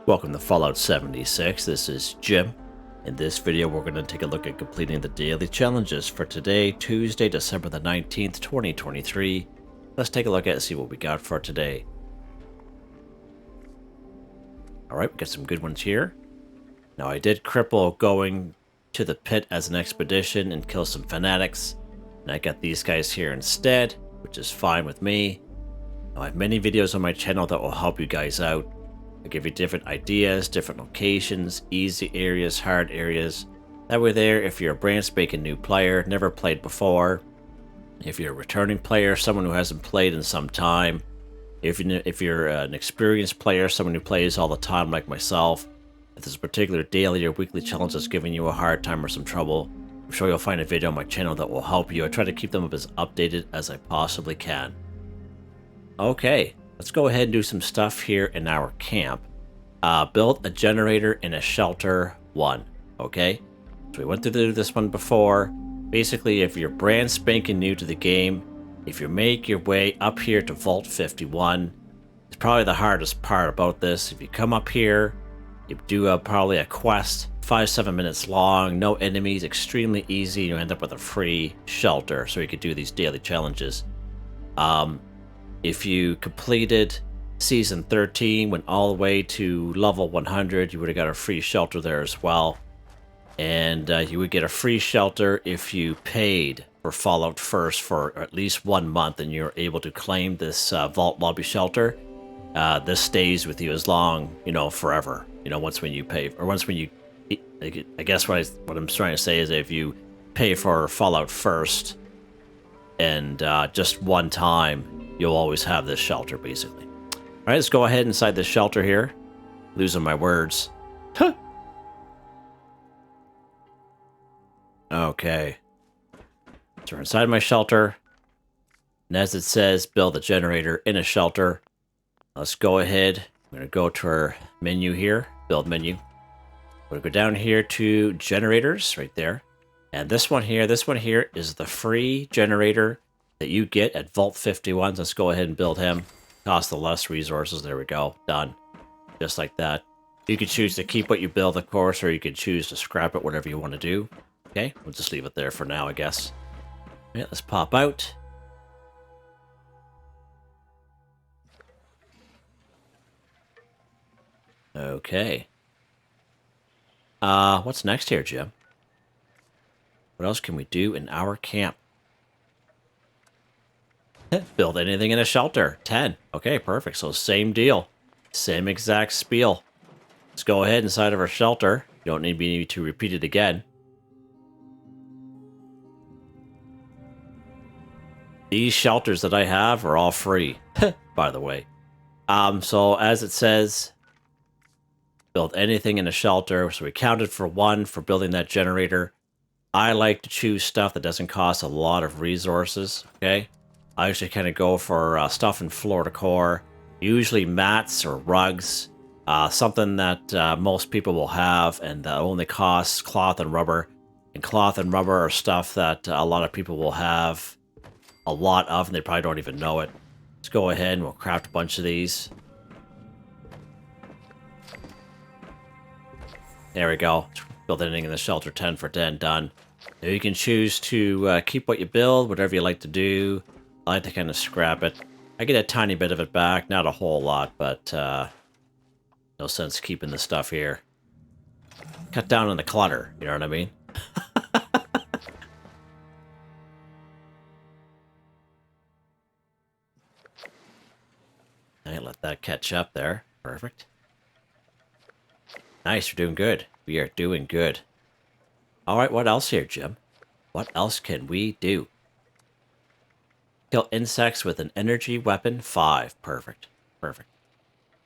Welcome to Fallout 76, this is Jim. In this video we're going to take a look at completing the daily challenges for today, Tuesday, December the 19th, 2023. Let's take a look at it and see what we got for today. Alright, we got some good ones here. Now I did Cripple going to the pit as an expedition and kill some fanatics. And I got these guys here instead, which is fine with me. Now, I have many videos on my channel that will help you guys out. I give you different ideas, different locations, easy areas, hard areas. That way there, if you're a brand spanking new player, never played before, if you're a returning player, someone who hasn't played in some time, if you're an experienced player, someone who plays all the time like myself, if there's a particular daily or weekly challenge that's giving you a hard time or some trouble, I'm sure you'll find a video on my channel that will help you. I try to keep them up as updated as I possibly can. Okay. Let's go ahead and do some stuff here in our camp. Build a generator in a shelter 1. Okay? So we went through this one before. Basically, if you're brand spanking new to the game, if you make your way up here to Vault 51, it's probably the hardest part about this. If you come up here, you do probably a quest, 5-7 minutes long, no enemies, extremely easy. You end up with a free shelter, so you could do these daily challenges. If you completed Season 13, went all the way to level 100, you would have got a free shelter there as well. And you would get a free shelter if you paid for Fallout First for at least 1 month, and you're able to claim this Vault Lobby shelter. This stays with you as long, forever. Once when you pay, or once when you, I guess what I'm trying to say is if you pay for Fallout First, and just one time, you'll always have this shelter, basically. All right, let's go ahead inside this shelter here. Losing my words. Huh. Okay. So we're inside my shelter. And as it says, build a generator in a shelter. Let's go ahead. I'm going to go to our menu here. Build menu. We're going to go down here to generators, right there. And this one here is the free generator that you get at Vault 51. Let's go ahead and build him. Cost the less resources. There we go. Done. Just like that. You can choose to keep what you build, of course, or you can choose to scrap it, whatever you want to do. Okay, we'll just leave it there for now, I guess. Yeah, let's pop out. Okay. What's next here, Jim? What else can we do in our camp? Build anything in a shelter. 10. Okay, perfect. So same deal. Same exact spiel. Let's go ahead inside of our shelter. You don't need me to repeat it again. These shelters that I have are all free, by the way. So as it says, build anything in a shelter. So we counted for 1 for building that generator. I like to choose stuff that doesn't cost a lot of resources, okay? I usually kind of go for stuff in floor decor, usually mats or rugs, something that most people will have and that only costs cloth and rubber. And cloth and rubber are stuff that a lot of people will have a lot of, and they probably don't even know it. Let's go ahead and we'll craft a bunch of these. There we go. Build anything in the shelter, 10 for 10, done. Now you can choose to keep what you build, whatever you like to do. I like to kind of scrap it. I get a tiny bit of it back, not a whole lot, but no sense keeping the stuff here. Cut down on the clutter, you know what I mean? Alright, let that catch up there. Perfect. Nice, we're doing good. We are doing good. Alright, what else here, Jim? What else can we do? Kill insects with an energy weapon, 5. Perfect. Perfect.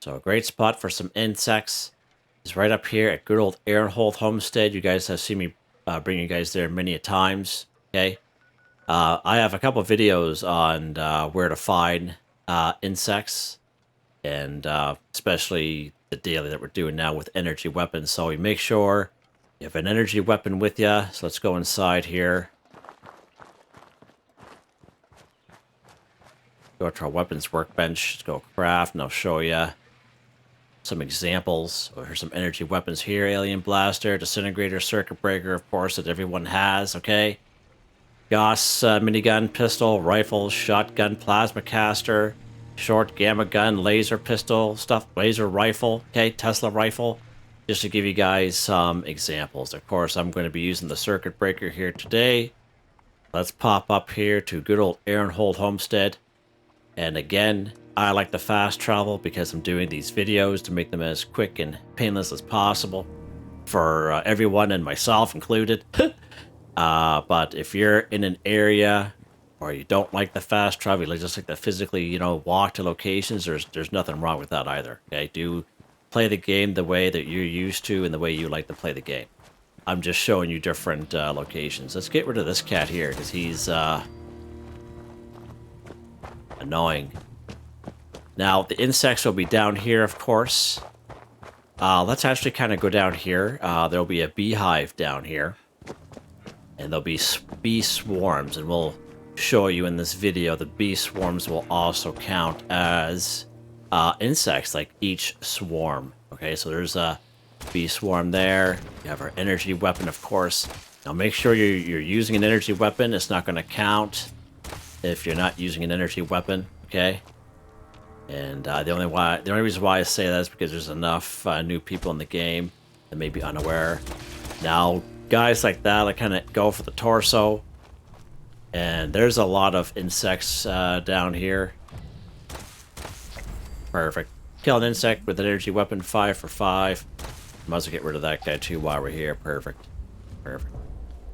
So a great spot for some insects is right up here at good old Aaronhold Homestead. You guys have seen me bring you guys there many a times. Okay. I have a couple of videos on where to find insects, and especially the daily that we're doing now with energy weapons. So we make sure you have an energy weapon with you. So let's go inside here. Go to our weapons workbench. Let's go craft, and I'll show you some examples. Oh, here's some energy weapons here. Alien blaster, disintegrator, circuit breaker, of course, that everyone has, okay? Gauss minigun, pistol, rifle, shotgun, plasma caster, short gamma gun, laser pistol, stuff, laser rifle, okay? Tesla rifle. Just to give you guys some examples. Of course, I'm going to be using the circuit breaker here today. Let's pop up here to good old Aaronhold Homestead. And again, I like to fast travel because I'm doing these videos to make them as quick and painless as possible for everyone and myself included. But if you're in an area or you don't like the fast travel, you just like to physically, you know, walk to locations, there's nothing wrong with that either. Okay, do play the game the way that you're used to and the way you like to play the game. I'm just showing you different locations. Let's get rid of this cat here because he's annoying. Now, the insects will be down here, of course. Let's actually kind of go down here. There'll be a beehive down here. And there'll be bee swarms. And we'll show you in this video that bee swarms will also count as insects, like each swarm. Okay, so there's a bee swarm there. You have our energy weapon, of course. Now make sure you're using an energy weapon. It's not going to count if you're not using an energy weapon, okay? And the only reason why I say that is because there's enough new people in the game that may be unaware. Now, guys like that, I kind of go for the torso. And there's a lot of insects down here. Perfect. Kill an insect with an energy weapon, 5 for 5. Might as well get rid of that guy too while we're here. Perfect. Perfect.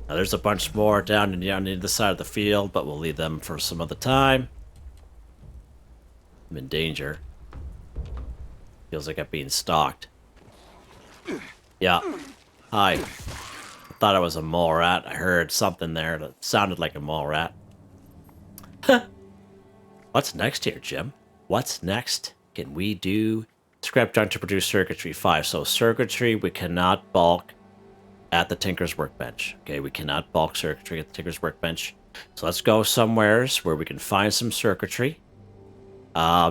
Now there's a bunch more down on the other side of the field, but we'll leave them for some other time. I'm in danger. Feels like I'm being stalked. Yeah. Hi. I thought I was a mole rat. I heard something there that sounded like a mole rat. What's next here, Jim? What's next? Can we do scrap junk to produce circuitry 5? So circuitry, we cannot bulk at the Tinker's Workbench. Okay, we cannot bulk circuitry at the Tinker's Workbench. So let's go somewheres where we can find some circuitry.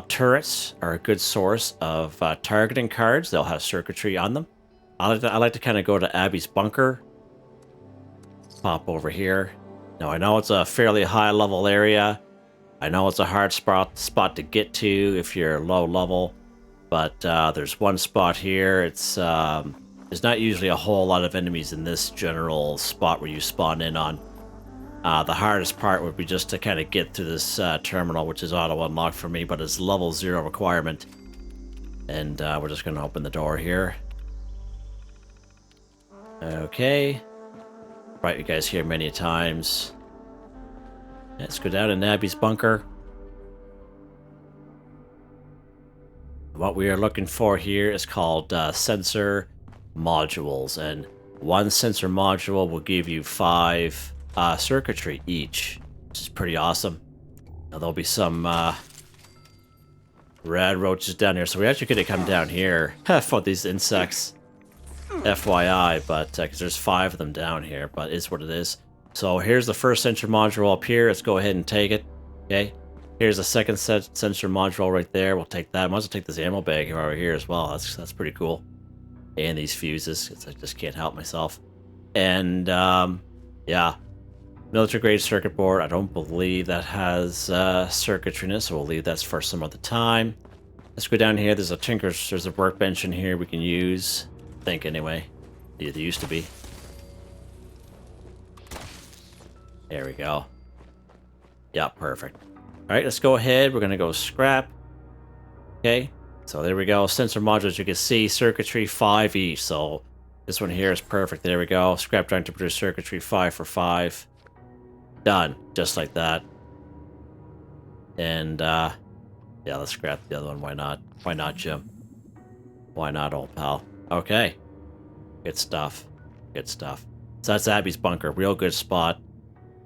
Turrets are a good source of targeting cards. They'll have circuitry on them. I like to kind of go to Abby's bunker. Pop over here. Now I know it's a fairly high level area. I know it's a hard spot to get to if you're low level. But there's one spot here. It's there's not usually a whole lot of enemies in this general spot where you spawn in on. The hardest part would be just to kind of get through this terminal, which is auto-unlocked for me, but it's level 0 requirement. And we're just going to open the door here. Okay. Right, you guys hear many times. Let's go down to Nabby's bunker. What we are looking for here is called sensor modules, and one sensor module will give you 5 circuitry each, which is pretty awesome. Now there'll be some rad roaches down here, so we actually could have come down here for these insects, FYI, but because there's 5 of them down here, but it's what it is. So here's the first sensor module up here. Let's go ahead and take it. Okay. Here's the second sensor module right there. We'll take that. Might as well take this ammo bag over here as well. That's pretty cool. And these fuses, because I just can't help myself. And yeah, military grade circuit board. I don't believe that has circuitry in it, so we'll leave that for some other time. Let's go down here. There's a workbench in here we can use. I think anyway. There used to be. There we go. Yeah, perfect. All right, let's go ahead. We're going to go scrap. Okay, so there we go. Sensor modules, you can see circuitry 5 each. So this one here is perfect. There we go. Scrap junk to produce circuitry 5 for 5. Done. Just like that. And, yeah, let's scrap the other one. Why not? Why not, Jim? Why not, old pal? Okay. Good stuff. Good stuff. So that's Abby's bunker. Real good spot.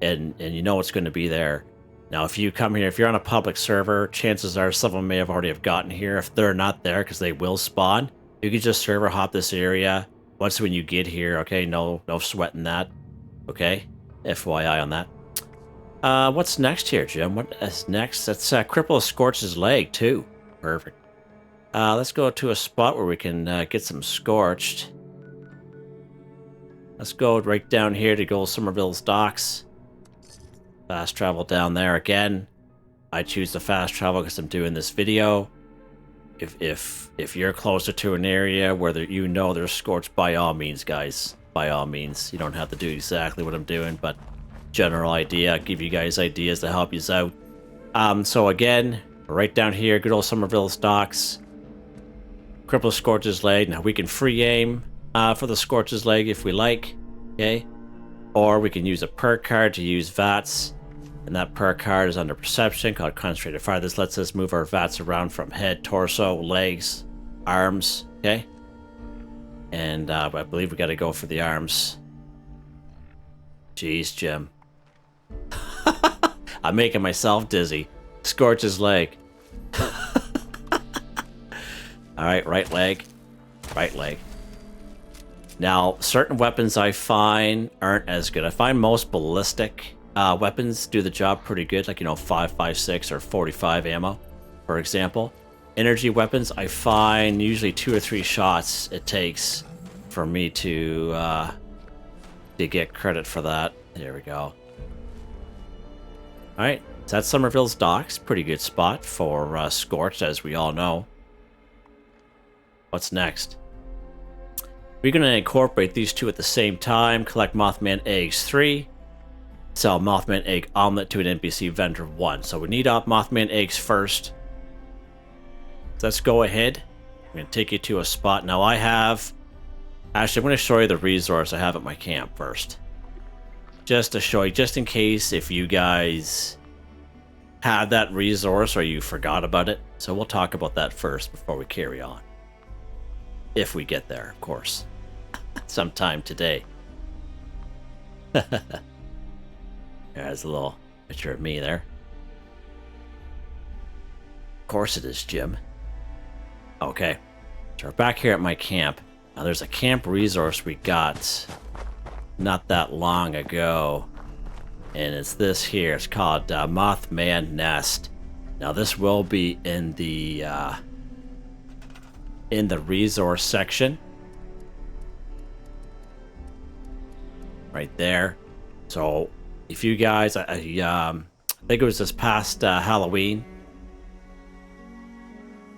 And you know what's going to be there. Now, if you come here, if you're on a public server, chances are some of them may have already have gotten here. If they're not there, because they will spawn, you can just server hop this area. Once when you get here, okay? No sweating that. Okay? FYI on that. What's next here, Jim? What is next? That's Cripple Scorch's leg, too. Perfect. Let's go to a spot where we can get some Scorched. Let's go right down here to Gold Somerville's docks. Fast travel down there again. I choose the fast travel because I'm doing this video. If you're closer to an area where you know there's Scorched, by all means, guys. By all means. You don't have to do exactly what I'm doing, but general idea. I'll give you guys ideas to help you out. So again, right down here, good old Somerville's docks. Cripple Scorch's leg. Now we can free aim for the Scorch's leg if we like, okay? Or we can use a perk card to use VATS. And that perk card is under perception called Concentrated Fire. This lets us move our VATS around from head, torso, legs, arms, okay? And I believe we got to go for the arms. Jeez, Jim. I'm making myself dizzy. Scorch's leg. Alright, right leg. Right leg. Now, certain weapons I find aren't as good. I find most ballistic weapons do the job pretty good, like, 5.56 or 45 ammo, for example. Energy weapons, I find usually 2 or 3 shots it takes for me to get credit for that. There we go. Alright, so that's Somerville's docks. Pretty good spot for Scorched, as we all know. What's next? We're going to incorporate these two at the same time. Collect Mothman Eggs 3. Sell Mothman Egg Omelette to an NPC vendor 1. So we need Mothman Eggs first. So let's go ahead. I'm going to take you to a spot. Now I have... Actually, I'm going to show you the resource I have at my camp first. Just to show you, just in case if you guys have that resource or you forgot about it. So we'll talk about that first before we carry on. If we get there, of course. Sometime today. There's a little picture of me there. Of course it is, Jim. Okay. So we're back here at my camp. Now there's a camp resource we got not that long ago. And it's this here. It's called Mothman Nest. Now this will be in the resource section. Right there. So if you guys, I think it was this past Halloween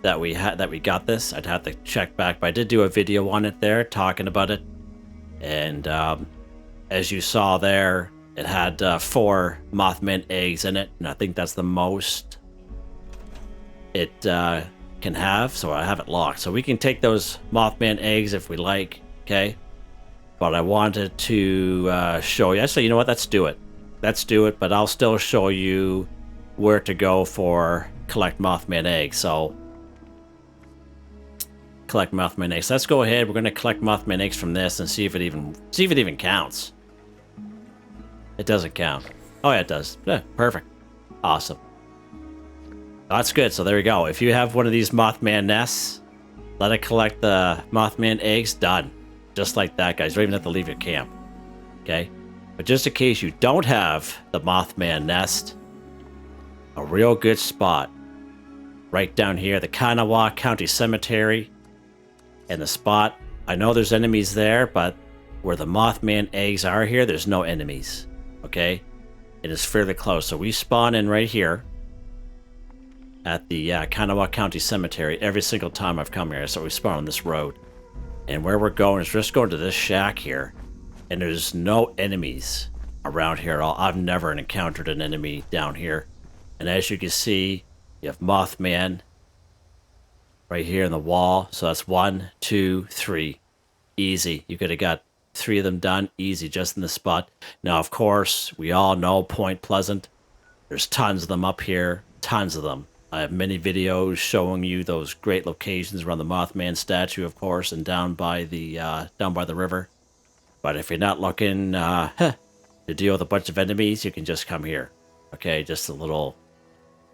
that we got this. I'd have to check back, but I did do a video on it there, talking about it. And as you saw there, it had 4 Mothman eggs in it, and I think that's the most it can have. So I have it locked. So we can take those Mothman eggs if we like, okay? But I wanted to show you. Actually, you know what? Let's do it. Let's do it, but I'll still show you where to go for collect Mothman eggs. So, collect Mothman eggs. Let's go ahead. We're going to collect Mothman eggs from this and see if it even counts. It doesn't count. Oh yeah, it does. Yeah, perfect. Awesome. That's good. So there we go. If you have one of these Mothman nests, let it collect the Mothman eggs. Done. Just like that, guys. You don't even have to leave your camp. Okay? But just in case you don't have the Mothman nest, a real good spot right down here, the Kanawha County Cemetery. And the spot, I know there's enemies there, but where the Mothman eggs are here, there's no enemies. Okay? It is fairly close. So we spawn in right here at the Kanawha County Cemetery every single time I've come here. So we spawn on this road. And where we're going is just going to this shack here. And there's no enemies around here at all. I've never encountered an enemy down here. And as you can see, you have Mothman right here in the wall. So that's 1, 2, 3. Easy. You could have got 3 of them done. Easy, just in the spot. Now, of course, we all know Point Pleasant. There's tons of them up here. Tons of them. I have many videos showing you those great locations around the Mothman statue, of course, and down by the river. But if you're not looking to deal with a bunch of enemies, you can just come here. Okay, just a little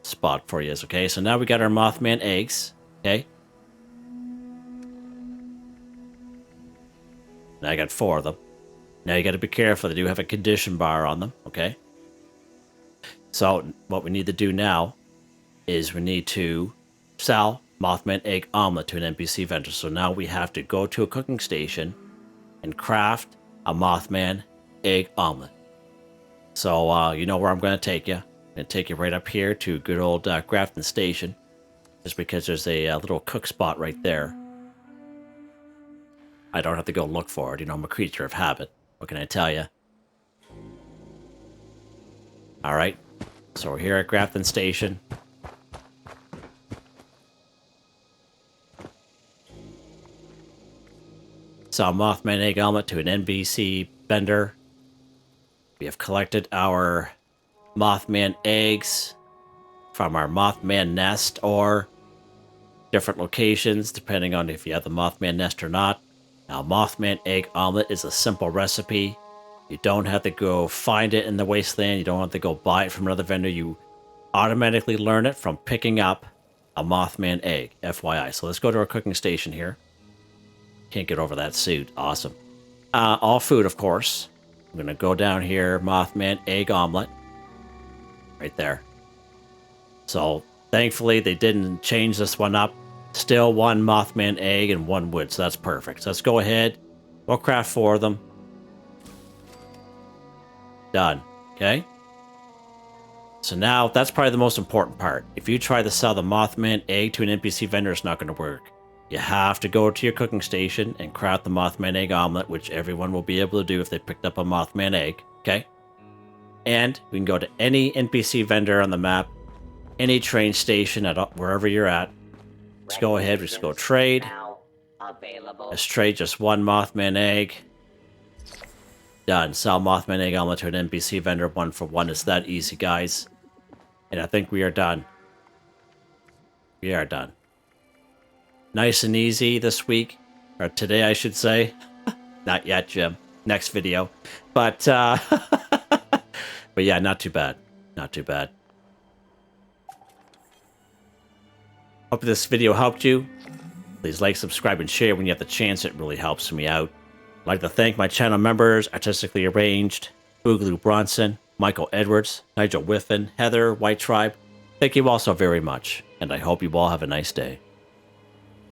spot for you. Okay, so now we got our Mothman eggs. Okay. Now I got 4 of them. Now you got to be careful. They do have a condition bar on them. Okay. So what we need to do now is we need to sell Mothman egg omelet to an NPC vendor. So now we have to go to a cooking station and craft a Mothman egg omelet. So you know where I'm going to take you. I'm going to take you right up here to good old Grafton Station. Just because there's a little cook spot right there. I don't have to go look for it. You know, I'm a creature of habit. What can I tell you? Alright. So we're here at Grafton Station. Sell Mothman egg omelet to an NPC vendor. We have collected our Mothman eggs from our Mothman nest or different locations, depending on if you have the Mothman nest or not. Now, Mothman egg omelet is a simple recipe. You don't have to go find it in the wasteland. You don't have to go buy it from another vendor. You automatically learn it from picking up a Mothman egg, FYI. So let's go to our cooking station here. Can't get over that suit. Awesome. All food, of course. I'm going to go down here, Mothman egg omelet. Right there. So, thankfully, they didn't change this one up. Still one Mothman egg and one wood, so that's perfect. So let's go ahead. We'll craft 4 of them. Done. Okay? So now, that's probably the most important part. If you try to sell the Mothman egg to an NPC vendor, it's not going to work. You have to go to your cooking station and craft the Mothman egg omelet, which everyone will be able to do if they picked up a Mothman egg. Okay? And we can go to any NPC vendor on the map, any train station, at wherever you're at. Let's go ahead, let's go trade. Let's trade just 1 Mothman egg. Done. Sell Mothman egg omelet to an NPC vendor 1 for 1. It's that easy, guys. And I think we are done. We are done. Nice and easy this week. Or today, I should say. Not yet, Jim. Next video. But, but yeah, not too bad. Not too bad. Hope this video helped you. Please like, subscribe, and share when you have the chance. It really helps me out. I'd like to thank my channel members, Artistically Arranged, Boogaloo Bronson, Michael Edwards, Nigel Wiffen, Heather, Whitetribe. Thank you all so very much, and I hope you all have a nice day.